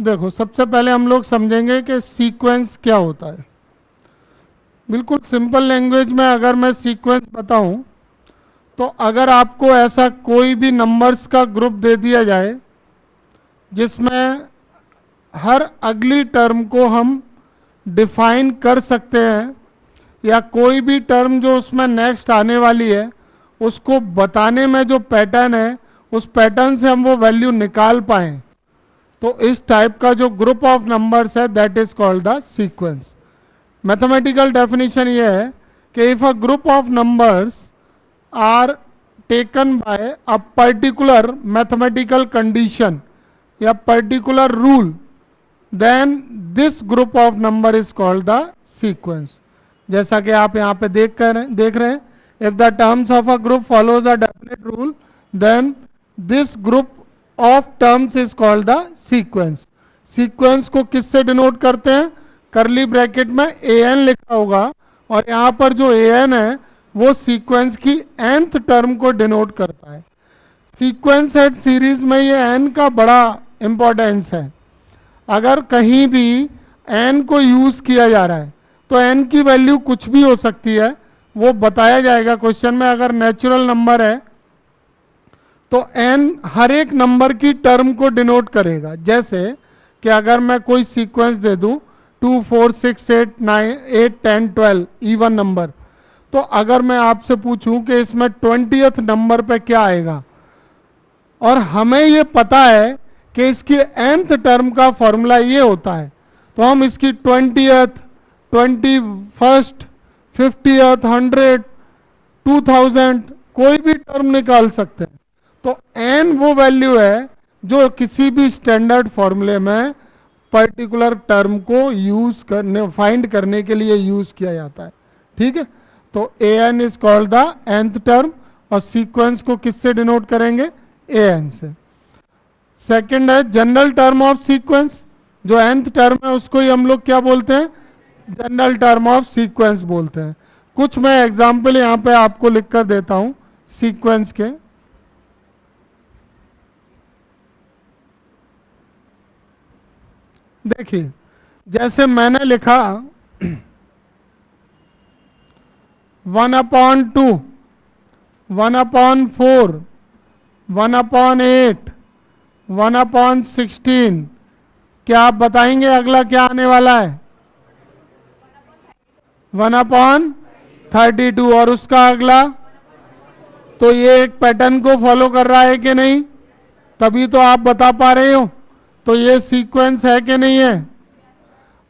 देखो, सबसे पहले हम लोग समझेंगे कि सीक्वेंस क्या होता है। बिल्कुल सिंपल लैंग्वेज में अगर मैं सीक्वेंस बताऊं, तो अगर आपको ऐसा कोई भी नंबर्स का ग्रुप दे दिया जाए जिसमें हर अगली टर्म को हम डिफाइन कर सकते हैं, या कोई भी टर्म जो उसमें नेक्स्ट आने वाली है उसको बताने में जो पैटर्न है उस पैटर्न से हम वो वैल्यू निकाल पाएं, तो इस टाइप का जो ग्रुप ऑफ नंबर्स है that is called the sequence. Mathematical definition ये है कि if a group of numbers are taken by a particular mathematical condition या particular rule, then this group of number is called the sequence. जैसा कि आप यहाँ पे देख रहे हैं, if the terms of a group follows a definite rule, then this group of terms is called the sequence. Sequence को किससे डिनोट करते हैं? करली ब्रैकेट में an लिखा होगा, और यहाँ पर जो an है वो सीक्वेंस की nth टर्म को डिनोट करता है। सीक्वेंस एंड सीरीज में ये n का बड़ा इंपॉर्टेंस है। अगर कहीं भी n को यूज किया जा रहा है तो n की वैल्यू कुछ भी हो सकती है, वो बताया जाएगा क्वेश्चन में। अगर नेचुरल नंबर है तो n हर एक नंबर की टर्म को डिनोट करेगा। जैसे कि अगर मैं कोई सीक्वेंस दे दूं 2 4 6 8 9 8 10 12 इवन नंबर, तो अगर मैं आपसे पूछूं कि इसमें 20th नंबर पे क्या आएगा, और हमें ये पता है कि इसकी nth टर्म का फॉर्मूला ये होता है, तो हम इसकी 20th 21st 50th 100 2000 कोई भी टर्म निकाल सकते हैं। तो n वो वैल्यू है जो किसी भी स्टैंडर्ड फॉर्मूले में पर्टिकुलर टर्म को यूज करने फाइंड करने के लिए यूज किया जाता है। ठीक है, तो an is called the nth term, और सीक्वेंस को किससे डिनोट करेंगे? an से। सेकंड है जनरल टर्म ऑफ सीक्वेंस। जो nth टर्म है उसको ही हम लोग क्या बोलते हैं? जनरल टर्म ऑफ सीक्वेंस बोलते हैं। कुछ मैं एग्जाम्पल यहां पे आपको लिखकर देता हूं सीक्वेंस के। देखिए, जैसे मैंने लिखा 1/2 1/4 1/8 1/16, क्या आप बताएंगे अगला क्या आने वाला है? 1/32, और उसका अगला? तो ये एक पैटर्न को फॉलो कर रहा है कि नहीं? तभी तो आप बता पा रहे हो। तो ये सीक्वेंस है कि नहीं है?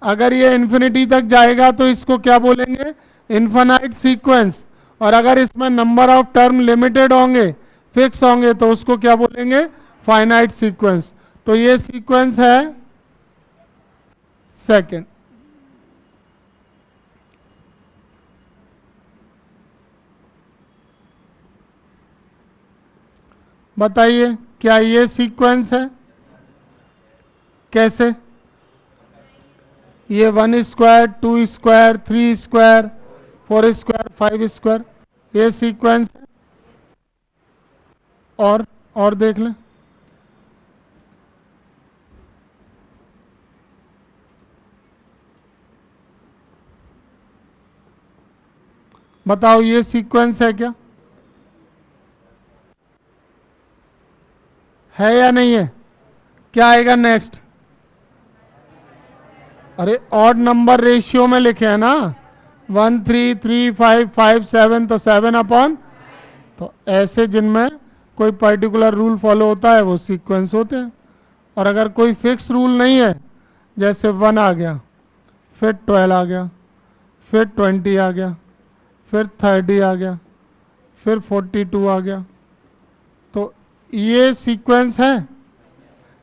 अगर ये इन्फिनिटी तक जाएगा तो इसको क्या बोलेंगे? Infinite sequence. और अगर इसमें नंबर ऑफ टर्म लिमिटेड होंगे, फिक्स होंगे, तो उसको क्या बोलेंगे? Finite sequence. तो ये सीक्वेंस है सेकंड। बताइए, क्या ये सीक्वेंस है? कैसे? ये 1 square 2 square 3 square 4 square 5 square, ये सीक्वेंस है। और देख लें। बताओ, ये सीक्वेंस है क्या? है या नहीं है? क्या आएगा नेक्स्ट? अरे ऑड नंबर रेशियो में लिखे हैं ना, 1 3 3 5 5 7, तो 7/, तो ऐसे जिनमें कोई पर्टिकुलर रूल फॉलो होता है वो सीक्वेंस होते हैं। और अगर कोई फिक्स रूल नहीं है, जैसे 1 आ गया, फिर 12 आ गया, फिर 20 आ गया, फिर 30 आ गया, फिर 42 आ गया, तो ये सीक्वेंस है।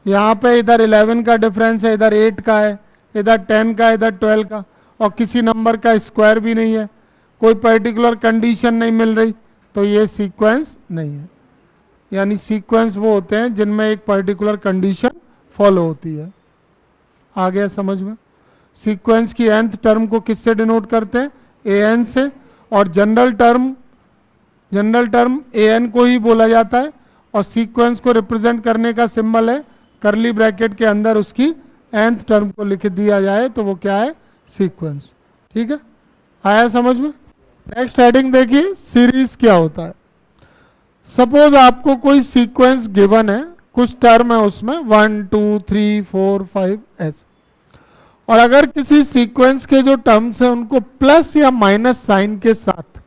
यहाँ पे इधर 11 का डिफरेंस है, इधर 8 का है, इधर 10 का, इधर 12 का, और किसी नंबर का स्क्वायर भी नहीं है, कोई पर्टिकुलर कंडीशन नहीं मिल रही, तो ये सीक्वेंस नहीं है। यानी सीक्वेंस वो होते हैं जिनमें एक पर्टिकुलर कंडीशन फॉलो होती है। आ गया समझ में? सीक्वेंस की nth टर्म को किससे डिनोट करते हैं? an से। और जनरल टर्म an को ही बोला जाता है, और सीक्वेंस को रिप्रेजेंट करने का सिंबल है करली ब्रैकेट के अंदर उसकी nth टर्म को लिख दिया जाए तो वो क्या है, सीक्वेंस। ठीक है, आया समझ में। नेक्स्ट हेडिंग देखिए, सीरीज क्या होता है। सपोज आपको कोई सीक्वेंस गिवन है, कुछ टर्म है उसमें 1 2 3 4 5 ऐसे, और अगर किसी सीक्वेंस के जो टर्म्स हैं उनको प्लस या माइनस साइन के साथ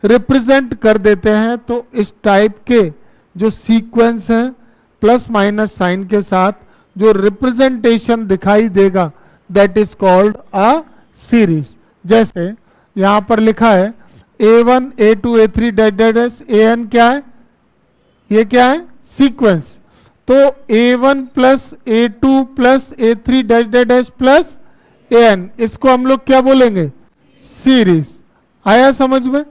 रिप्रेजेंट कर देते हैं, तो इस टाइप के जो सीक्वेंस हैं प्लस माइनस साइन के साथ जो रिप्रेजेंटेशन दिखाई देगा, that is called a series. जैसे यहां पर लिखा है A1 A2 A3 dash dash dash, AN क्या है, ये क्या है, सीक्वेंस। तो A1 plus A2 plus A3 dash dash dash plus AN, इसको हम लोग क्या बोलेंगे, सीरीज। आया समझ में।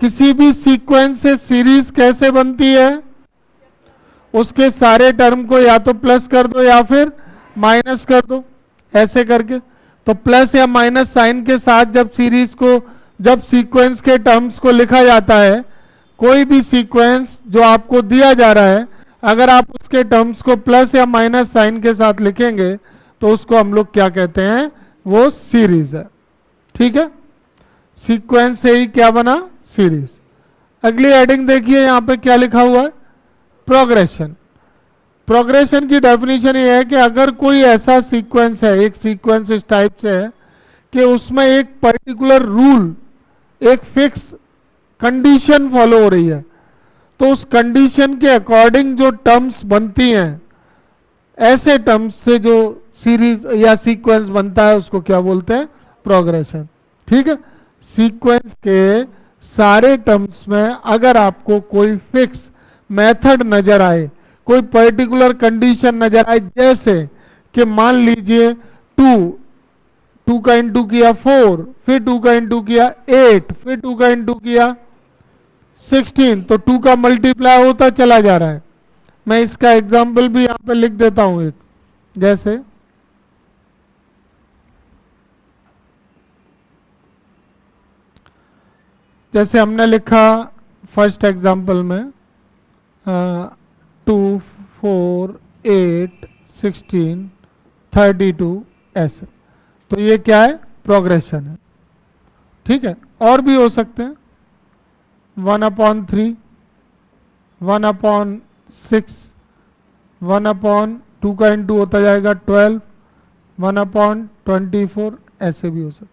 किसी भी सीक्वेंस से सीरीज कैसे बनती है, उसके सारे टर्म को या तो प्लस कर दो या फिर माइनस कर दो, ऐसे करके। तो प्लस या माइनस साइन के साथ जब सीरीज को, जब सीक्वेंस के टर्म्स को लिखा जाता है, कोई भी सीक्वेंस जो आपको दिया जा रहा है, अगर आप उसके टर्म्स को प्लस या माइनस साइन के साथ लिखेंगे तो उसको हम लोग क्या कहते हैं, वो सीरीज है। ठीक है, सीक्वेंस से ही क्या बना, सीरीज। अगली हेडिंग देखिए, यहां पे क्या लिखा हुआ है, प्रोग्रेशन। प्रोग्रेशन की डेफिनेशन ये है कि अगर कोई ऐसा सीक्वेंस है, एक सीक्वेंस इस टाइप से है कि उसमें एक पर्टिकुलर रूल, एक फिक्स कंडीशन फॉलो हो रही है, तो उस कंडीशन के अकॉर्डिंग जो टर्म्स बनती हैं, ऐसे टर्म्स से जो सीरीज या सीक्वेंस बनता है उसको क्या बोलते हैं, प्रोग्रेशन। ठीक है, सीक्वेंस के सारे टर्म्स में अगर आपको कोई फिक्स मेथड नजर आए, कोई पर्टिकुलर कंडीशन नजर आए, जैसे कि मान लीजिए 2 का इंटू किया 4, फिर 2 का इंटू किया 8, फिर 2 का इंटू किया 16, तो 2 का मल्टीप्लाई होता चला जा रहा है। मैं इसका एग्जाम्पल भी यहां पे लिख देता हूं एक, जैसे हमने लिखा फर्स्ट एग्जाम्पल में 2 4 8 16 32 ऐसे, तो ये क्या है, प्रोग्रेशन है। ठीक है, और भी हो सकते हैं, 1/3, 1/6, 1/2 का इंटू होता जाएगा 12, 1/24, ऐसे भी हो सकते।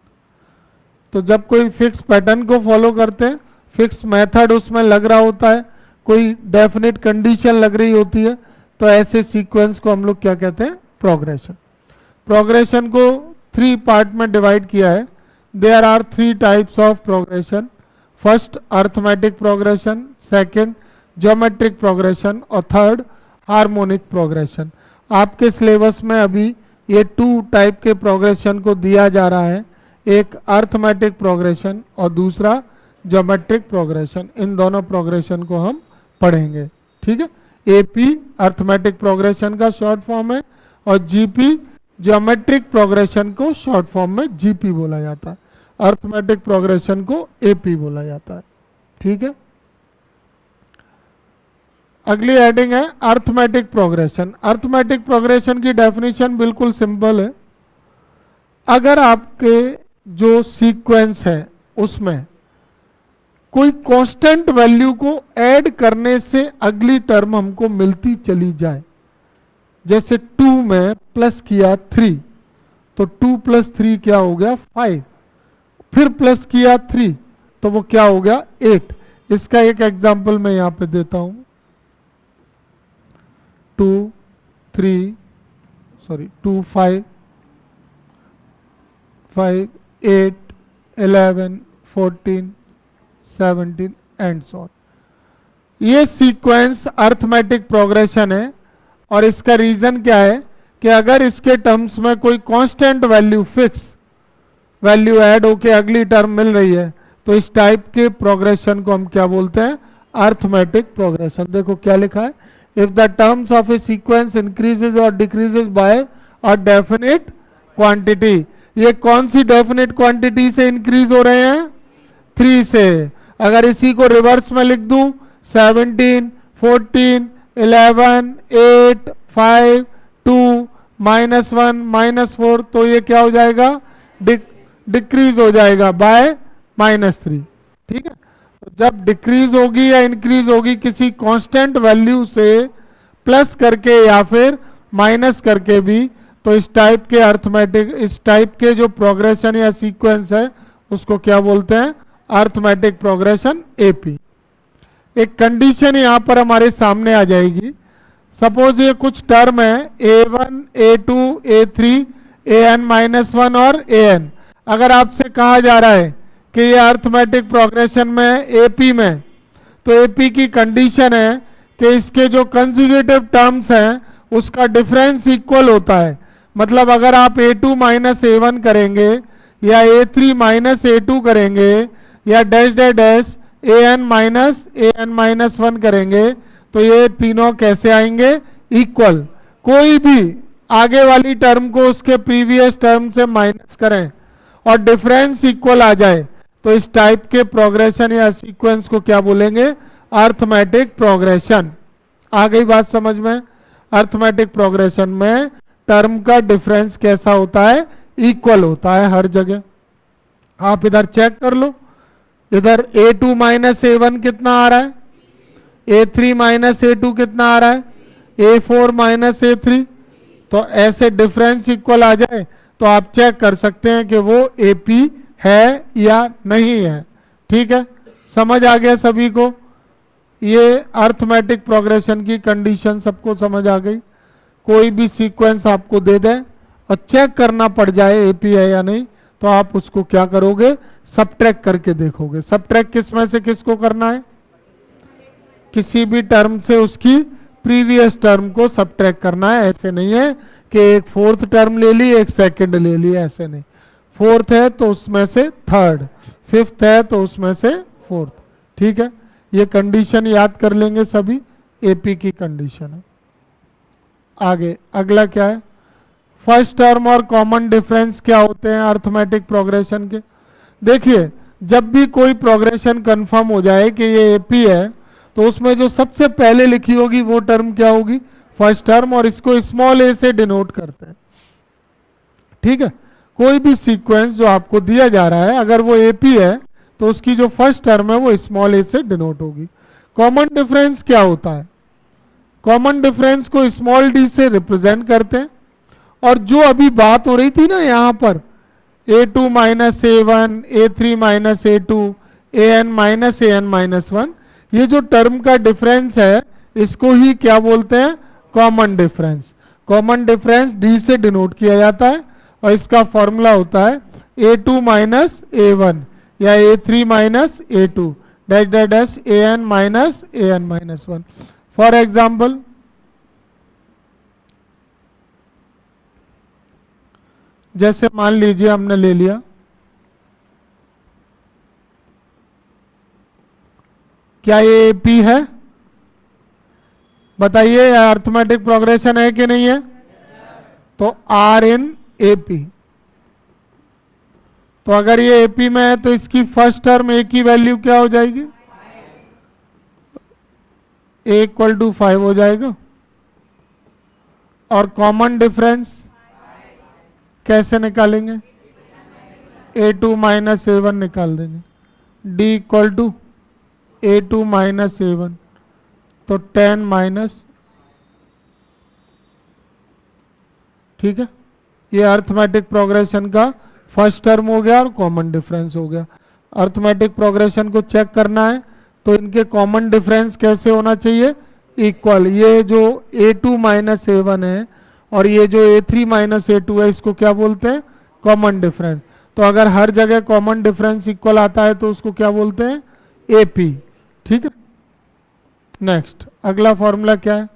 तो जब कोई फिक्स पैटर्न को फॉलो करते हैं, फिक्स मेथड उसमें लग रहा होता है, कोई डेफिनेट कंडीशन लग रही होती है, तो ऐसे सीक्वेंस को हम लोग क्या कहते हैं, प्रोग्रेशन। प्रोग्रेशन को 3 पार्ट में डिवाइड किया है। There are 3 types of progression. First arithmetic progression, second geometric progression और थर्ड हार्मोनिक प्रोग्रेशन। आपके सिलेबस में अभी ये 2 टाइप के प्रोग्रेशन को दिया जा रहा है, एक अर्थमेटिक प्रोग्रेशन और दूसरा ज्योमेट्रिक प्रोग्रेशन। इन दोनों प्रोग्रेशन को हम पढ़ेंगे। ठीक है, एपी अर्थमेटिक प्रोग्रेशन का शॉर्ट फॉर्म है और जीपी ज्योमेट्रिक प्रोग्रेशन को शॉर्ट फॉर्म में जीपी बोला जाता है, अर्थमेटिक प्रोग्रेशन को एपी बोला जाता है। ठीक है, अगली हेडिंग है अर्थमेटिक प्रोग्रेशन। अर्थमेटिक प्रोग्रेशन की डेफिनेशन बिल्कुल सिंपल है। अगर आपके जो सीक्वेंस है उसमें कोई कांस्टेंट वैल्यू को ऐड करने से अगली टर्म हमको मिलती चली जाए, जैसे 2 में प्लस किया 3, तो 2 + 3 क्या हो गया, 5, फिर प्लस किया 3, तो वो क्या हो गया, 8। इसका एक एग्जाम्पल मैं यहां पे देता हूं, 2 5 5 8 11 14 17 एंड सो ऑन। ये सीक्वेंस अर्थमेटिक प्रोग्रेशन है और इसका रीजन क्या है कि अगर इसके टर्म्स में कोई constant value, fix value add होके अगली टर्म मिल रही है, तो इस टाइप के प्रोग्रेशन को हम क्या बोलते हैं, अर्थमेटिक प्रोग्रेशन। देखो क्या लिखा है, if the terms of a sequence increases और decreases by a definite quantity. ये कौन सी डेफिनेट क्वांटिटी से इंक्रीज हो रहे हैं, 3 से। अगर इसी को रिवर्स में लिख दूं, 17 14 11 8 5 2 -1 -4, तो ये क्या हो जाएगा, डिक्रीज हो जाएगा बाय -3। ठीक है, तो जब डिक्रीज होगी या इंक्रीज होगी किसी कांस्टेंट वैल्यू से प्लस करके या फिर माइनस करके भी, तो इस टाइप के अर्थमेटिक, इस टाइप के जो प्रोग्रेशन या सीक्वेंस है उसको क्या बोलते हैं, अर्थमेटिक प्रोग्रेशन एपी। एक कंडीशन यहां पर हमारे सामने आ जाएगी। सपोज ये कुछ टर्म है a1 a2 a3 an-1 और an। अगर आपसे कहा जा रहा है कि ये अर्थमेटिक प्रोग्रेशन में एपी में, तो एपी की कंडीशन है कि इसके जो कंसेक्यूटिव टर्म्स हैं उसका डिफरेंस इक्वल होता है। मतलब अगर आप a2 माइनस a1 करेंगे या a3 माइनस a2 करेंगे या डैश डैश डैश an-1 करेंगे, तो ये तीनों कैसे आएंगे, इक्वल। कोई भी आगे वाली टर्म को उसके प्रीवियस टर्म से माइनस करें और डिफरेंस इक्वल आ जाए, तो इस टाइप के प्रोग्रेशन या सीक्वेंस को क्या बोलेंगे, अर्थमेटिक प्रोग्रेशन। आ गई बात समझ में। अर्थमेटिक प्रोग्रेशन में टर्म का डिफरेंस कैसा होता है, इक्वल होता है हर जगह। आप इधर चेक कर लो, इधर a2 माइनस a1 कितना आ रहा है, a3 माइनस a2 कितना आ रहा है, a4 माइनस a3। तो ऐसे डिफरेंस इक्वल आ जाए तो आप चेक कर सकते हैं कि वो AP है या नहीं है। ठीक है, समझ आ गया सभी को। ये अर्थमेटिक प्रोग्रेशन की कंडीशन सबको समझ आ गई। कोई भी सीक्वेंस आपको दे दें और चेक करना पड़ जाए AP है या नहीं, तो आप उसको क्या करोगे, सबट्रैक्ट करके देखोगे। सबट्रैक्ट किस में से किसको करना है, किसी भी टर्म से उसकी प्रीवियस टर्म को सबट्रैक्ट करना है। ऐसे नहीं है कि एक फोर्थ टर्म ले ली एक सेकंड ले ली, ऐसे नहीं। फोर्थ है तो उसमें से थर्ड, फिफ्थ है तो उसमें से फोर्थ। ठीक है, ये कंडीशन याद कर लेंगे सभी, एपी की कंडीशन है। आगे अगला क्या है, फर्स्ट टर्म और कॉमन डिफरेंस क्या होते हैं अर्थमेटिक प्रोग्रेशन के। देखिए, जब भी कोई प्रोग्रेशन कंफर्म हो जाए कि ये एपी है, तो उसमें जो सबसे पहले लिखी होगी वो टर्म क्या होगी, फर्स्ट टर्म, और इसको स्मॉल ए से डिनोट करते हैं। ठीक है, कोई भी सीक्वेंस जो आपको दिया जा रहा है अगर वो एपी है तो उसकी जो फर्स्ट टर्म है वो स्मॉल ए से डिनोट होगी। कॉमन डिफरेंस क्या होता है, कॉमन डिफरेंस को स्मॉल डी से रिप्रेजेंट करते हैं। और जो अभी बात हो रही थी ना यहाँ पर, a2 minus a1 a3 minus a2 an minus an-1, ये जो टर्म का डिफरेंस है इसको ही क्या बोलते हैं, common difference. Common difference D से डिनोट किया जाता है और इसका फॉर्मूला होता है a2 माइनस a1 या a3 minus a2 dash dash dash an minus an-1। For example, जैसे मान लीजिए हमने ले लिया क्या ये एपी है, बताइए अर्थमेटिक प्रोग्रेशन है कि नहीं है। तो आर इन एपी, तो अगर ये एपी में है तो इसकी फर्स्ट टर्म ए की वैल्यू क्या हो जाएगी, ए इक्वल टू 5 हो जाएगा। और कॉमन डिफरेंस कैसे निकालेंगे, a2 माइनस a1 निकाल देंगे, d equal to a2 minus a1, तो 10 माइनस। ठीक है, ये अर्थमेटिक प्रोग्रेशन का फर्स्ट टर्म हो गया और कॉमन डिफरेंस हो गया। अर्थमेटिक प्रोग्रेशन को चेक करना है तो इनके कॉमन डिफरेंस कैसे होना चाहिए, इक्वल। ये जो a2 माइनस a1 है और ये जो a3 माइनस a2 है इसको क्या बोलते हैं, कॉमन डिफरेंस। तो अगर हर जगह कॉमन डिफरेंस इक्वल आता है तो उसको क्या बोलते हैं, एपी। ठीक है, नेक्स्ट अगला फॉर्मूला क्या है,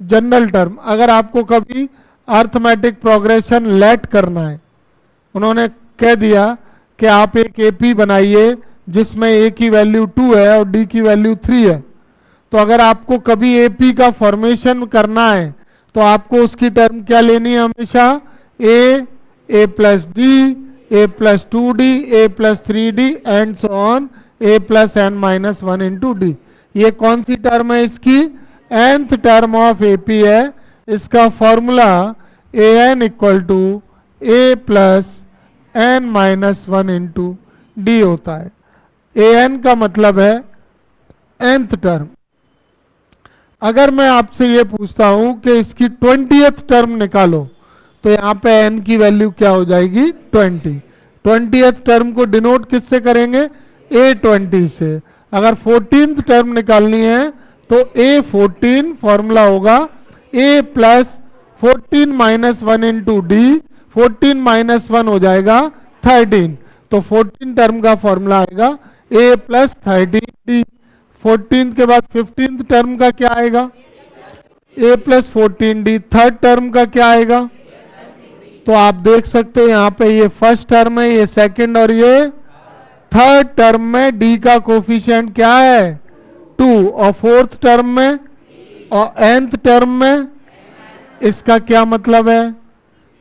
जनरल टर्म। अगर आपको कभी अर्थमेटिक प्रोग्रेशन लेट करना है, उन्होंने कह दिया कि आप एक एपी बनाइए जिसमें ए की वैल्यू 2 है और डी की वैल्यू 3 है, तो अगर आपको कभी एपी का फॉर्मेशन करना है तो आपको उसकी टर्म क्या लेनी है, हमेशा A plus D, A plus 2d, A plus 3d and so on, A plus n-1 into D. ये कौन सी टर्म है इसकी, nth टर्म ऑफ एपी है। इसका formula a n equal to a plus n minus one into d होता है। A N का मतलब है nth टर्म। अगर मैं आपसे ये पूछता हूं कि इसकी 20th टर्म निकालो, तो यहां पे n की वैल्यू क्या हो जाएगी 20। 20th टर्म को डिनोट किससे करेंगे a20 से। अगर 14th टर्म निकालनी है तो a14 फॉर्मूला होगा a plus 14 minus one into D. 14 minus one हो जाएगा 13, तो 14 टर्म का फॉर्मूला आएगा a प्लस 13 डी। 14 के बाद 15th टर्म का क्या आएगा a plus 14 D. Third term का क्या आएगा, तो आप देख सकते हैं यहाँ पे ये फर्स्ट टर्म है, ये सेकंड और ये थर्ड टर्म में d का कोफिशिएंट क्या है 2, और फोर्थ टर्म में और nth टर्म में। इसका क्या मतलब है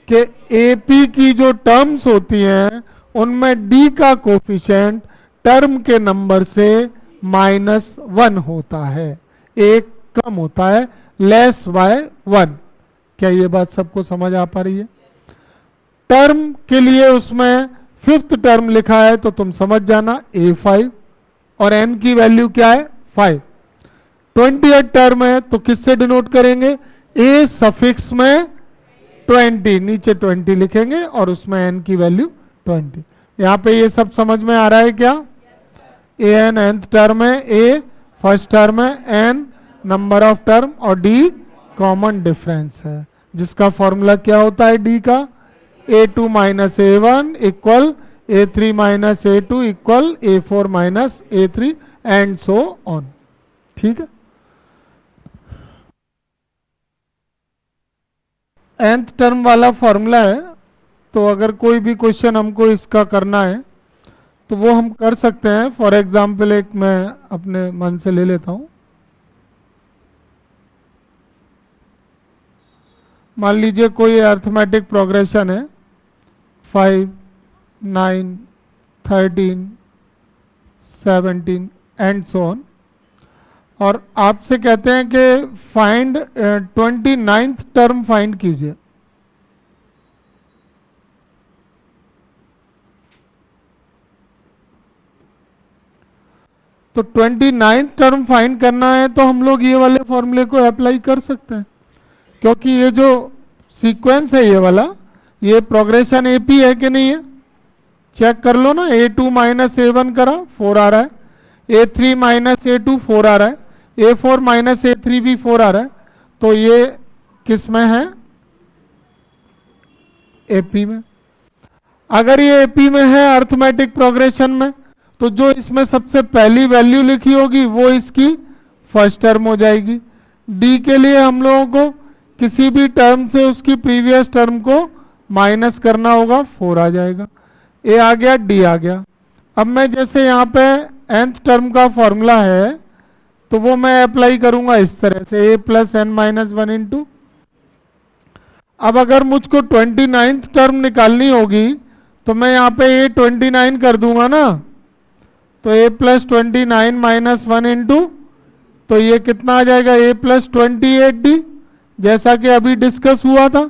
कि AP की जो टर्म्स होती हैं उनमें d का कोफिशिएंट टर्म के नंबर से -1 होता है, एक कम होता है, लेस बाय 1। क्या ये बात सबको समझ आ पा रही है? टर्म के लिए उसमें 5th टर्म लिखा है तो तुम समझ जाना A5, और n की वैल्यू क्या है 5। 20th टर्म है तो किससे डिनोट करेंगे, a सफिक्स में 20, नीचे 20 लिखेंगे और उसमें n की वैल्यू 20। यहाँ पे ये सब समझ में आ रहा है क्या? ए एन nth टर्म है, a फर्स्ट टर्म है, n नंबर ऑफ टर्म और d कॉमन डिफरेंस है, जिसका फॉर्मूला क्या होता है d का a2 minus a1 equal a3 minus a2 equal a4 minus a3 and so on. ठीक है, nth टर्म वाला फॉर्मूला है, तो अगर कोई भी क्वेश्चन हमको इसका करना है तो वो हम कर सकते हैं। फॉर एग्जाम्पल एक मैं अपने मन से ले लेता हूं। मान लीजिए कोई अर्थमेटिक प्रोग्रेशन है 5, 9, 13, 17 एंड सो ऑन, और आपसे कहते हैं कि फाइंड 29th टर्म फाइंड कीजिए। तो 29th टर्म फाइंड करना है तो हम लोग ये वाले फॉर्मूले को अप्लाई कर सकते हैं, क्योंकि ये जो सीक्वेंस है ये वाला, ये प्रोग्रेशन AP है कि नहीं है, चेक कर लो ना। A2 माइनस A1 करा 4 आ रहा है, A3 माइनस A2 4 आ रहा है, A4 माइनस A3 भी 4 आ रहा है, तो ये किस में है AP में। अगर ये AP में है अर्थमेटिक प्रोग्रेशन में, तो जो इसमें सबसे पहली वैल्यू लिखी होगी वो इसकी फर्स्ट टर्म हो जाएगी। D के लिए हम लोगों को किसी भी टर्म से उसकी प्रीवियस टर्म को माइनस करना होगा, 4 आ जाएगा। A आ गया, D आ गया। अब मैं जैसे यहाँ पे nth टर्म का फॉर्मूला है तो वो मैं अप्लाई करूंगा इस तरह से, a plus n minus one into. अब अगर मुझको 29th टर्म निकालनी होगी तो मैं यहाँ पे A29 कर दूंगा ना, तो a plus 29 minus one into, तो ये कितना आ जाएगा a प्लस 28d, जैसा कि अभी डिस्कस हुआ था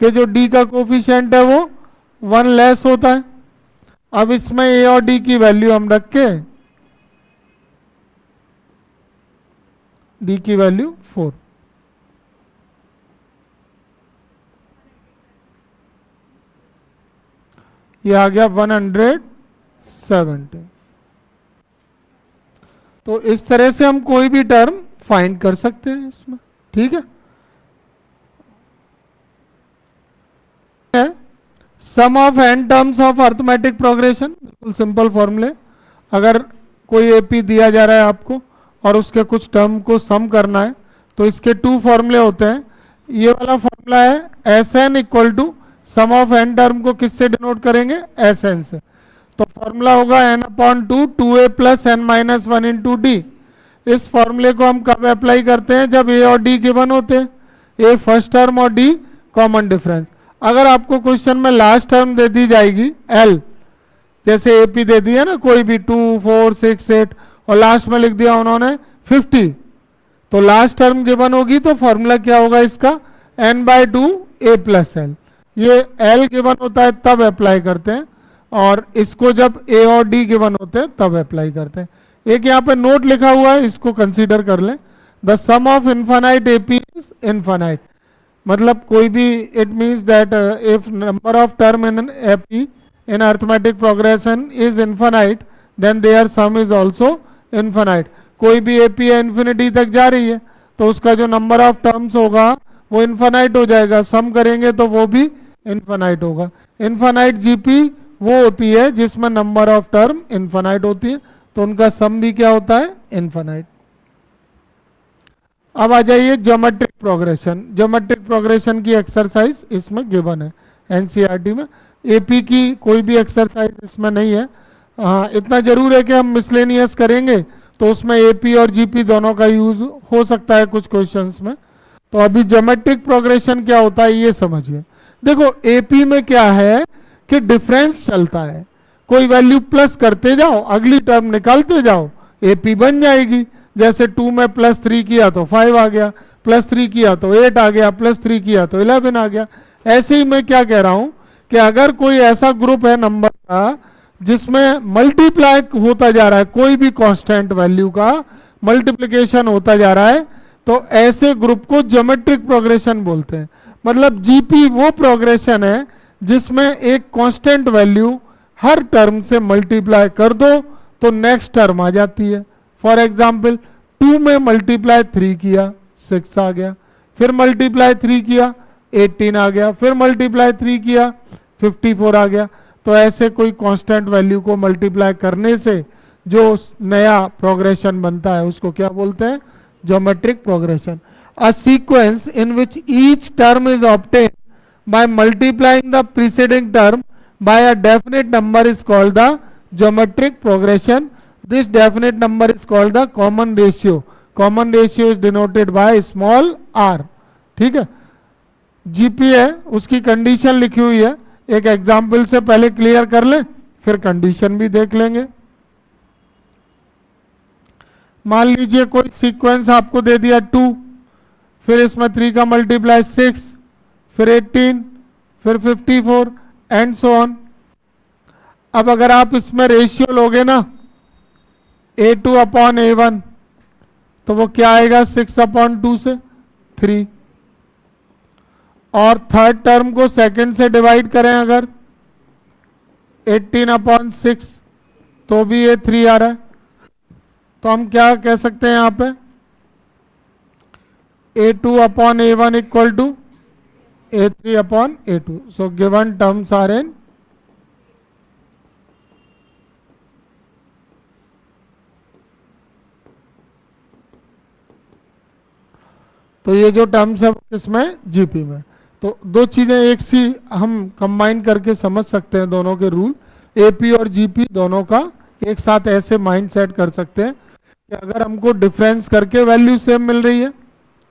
कि जो d का कोफिशिएंट है वो 1 लेस होता है। अब इसमें a और d की वैल्यू हम रख के d की वैल्यू 4, ये आ गया 170। तो इस तरह से हम कोई भी टर्म फाइंड कर सकते हैं इसमें। ठीक है, sum of n terms of arithmetic progression, बिल्कुल सिंपल फॉर्मूले। अगर कोई AP दिया जा रहा है आपको और उसके कुछ टर्म को सम करना है तो इसके 2 फॉर्मूले होते हैं। ये वाला फॉर्मूला है Sn equal to sum of n term को किससे डिनोट करेंगे, Sn से। तो फॉर्मूला होगा n/2 2a plus n minus one into D. इस फॉर्मूले को हम कब अप्लाई करते हैं, जब a और d गिवन होते हैं, a फर्स्ट टर्म और d कॉमन डिफरेंस। अगर आपको क्वेश्चन में लास्ट टर्म दे दी जाएगी l, जैसे AP दे दिया ना कोई भी 2, 4, 6, 8 और लास्ट में लिख दिया उन्होंने 50, तो लास्ट टर्म गिवन होगी तो फॉर्मूला क्या होगा इसका, n/2 ए प्लस एल, ये एल गिवन होता है तब अप्लाई करते हैं, और इसको जब ए और डी गिवन होते हैं तब अप्लाई करते हैं। एक यहाँ पे नोट लिखा हुआ है, इसको कंसीडर कर लें। The sum of infinite AP is infinite, मतलब कोई भी, it means that if number of term in AP in arithmetic progression is infinite then their sum is also infinite. कोई भी एपी इन्फिनिटी तक जा रही है तो उसका जो नंबर ऑफ टर्म्स होगा वो इनफाइनाइट हो जाएगा, सम करेंगे तो वो भी इनफाइनाइट होगा। इनफाइनाइट जीपी वो होती है जिसमें नंबर ऑफ टर्म इनफाइनाइट होती है, तो उनका सम भी क्या होता है, इनफाइनाइट। अब आ जाइए ज्योमेट्रिक प्रोग्रेशन। ज्योमेट्रिक प्रोग्रेशन की एक्सरसाइज इसमें गिवन है एनसीईआरटी में। एपी की कोई भी एक्सरसाइज इसमें नहीं है। हाँ, इतना जरूर है कि हम मिसलेनियस करेंगे तो उसमें एपी और जीपी दोनों का यूज हो सकता है कुछ क्वेश्चंस में। तो अभी ज्योमेट्रिक प्रोग्रेशन क्या होता है ये समझिए। देखो एपी में क्या है कि डिफरेंस चलता है, कोई वैल्यू प्लस करते जाओ, अगली टर्म निकालते जाओ, एपी बन जाएगी। जैसे 2 में +3 किया तो 5 आ गया, +3 किया तो 8 आ गया, +3 किया तो 11 आ गया। ऐसे ही मैं क्या कह रहा हूं कि अगर कोई ऐसा ग्रुप है नंबर का जिसमें मल्टीप्लाई होता जा रहा है, कोई भी कांस्टेंट वैल्यू का मल्टीप्लिकेशन होता जा रहा है, तो ऐसे ग्रुप को ज्योमेट्रिक प्रोग्रेशन बोलते हैं। मतलब जीपी वो प्रोग्रेशन है जिसमें एक कांस्टेंट वैल्यू हर टर्म से मल्टीप्लाई कर दो तो नेक्स्ट टर्म आ जाती है। फॉर एग्जाम्पल 2 में मल्टीप्लाई 3 किया 6 आ गया, फिर मल्टीप्लाई 3 किया 18 आ गया, फिर मल्टीप्लाई 3 किया 54 आ गया। तो ऐसे कोई कांस्टेंट वैल्यू को मल्टीप्लाई करने से जो नया प्रोग्रेशन बनता है उसको क्या बोलते हैं, geometric progression. A sequence in which each term is obtain by multiplying the preceding term by a definite number is called the geometric progression. This definite number is called the common ratio. Common ratio is denoted by small r. ठीक है, GP है उसकी condition लिखी हुई है, एक example से पहले क्लियर कर लें फिर कंडीशन भी देख लेंगे। मान लीजिए कोई सीक्वेंस आपको दे दिया 2, फिर इसमें 3 का मल्टीप्लाई 6, फिर 18, फिर 54 एंड सो ऑन। अब अगर आप इसमें रेशियो लोगे ना A2/A1 तो वो क्या आएगा 6/2 से 3, और थर्ड टर्म को सेकंड से डिवाइड करें अगर 18/6 तो भी ये 3 आ रहा है। तो हम क्या कह सकते हैं यहां पे A2/A1 equal to A3/A2. So given terms are in तो ये जो टर्म्स है किसमें, जीपी में। तो दो चीजें एक सी हम कंबाइन करके समझ सकते हैं, दोनों के रूल एपी और जीपी दोनों का एक साथ ऐसे माइंड सेट कर सकते हैं कि अगर हमको डिफरेंस करके वैल्यू सेम मिल रही है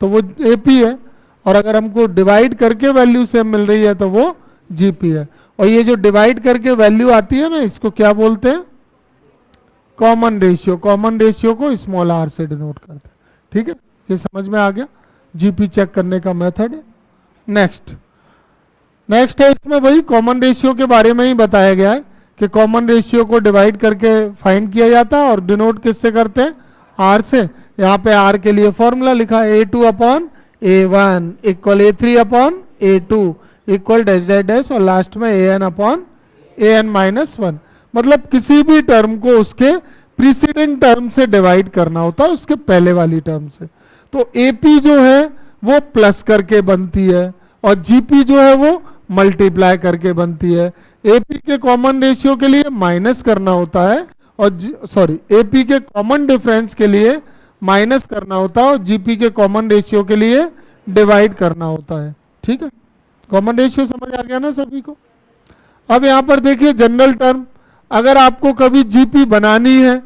तो वो एपी है, और अगर हमको डिवाइड करके वैल्यू सेम मिल रही है तो वो जीपी है। और ये जो डिवाइड करके वैल्यू आती है ना इसको क्या बोलते हैं, कॉमन रेशियो। कॉमन रेशियो को स्मॉल आर से डिनोट करते हैं। ठीक है, ये समझ में आ गया, जीपी चेक करने का मेथड है। नेक्स्ट है इसमें वही कॉमन रेशियो के बारे में ही बताया गया है कि कॉमन रेशियो को डिवाइड करके फाइंड किया जाता है और डिनोट किससे करते हैं, आर से। यहाँ पे आर के लिए फॉर्मूला लिखा है A2/A1 equal A3/A2 equal dash dash dash और लास्ट में AN/AN-1। मतलब किसी भी टर्म को उसके प्रीसीडिंग टर्म से डिवाइड करना होता है, उसके पहले वाली टर्म से। तो एपी जो है वो प्लस करके बनती है और जीपी जो है वो मल्टीप्लाई करके बनती है। एपी के कॉमन रेशियो के लिए माइनस करना होता है और एपी के कॉमन डिफरेंस के लिए माइनस करना होता है और जीपी के कॉमन रेशियो के लिए डिवाइड करना होता है। ठीक है, कॉमन रेशियो समझ आ गया ना सभी को। अब यहां पर देखिए जनरल टर्म, अगर आपको कभी जीपी बनानी है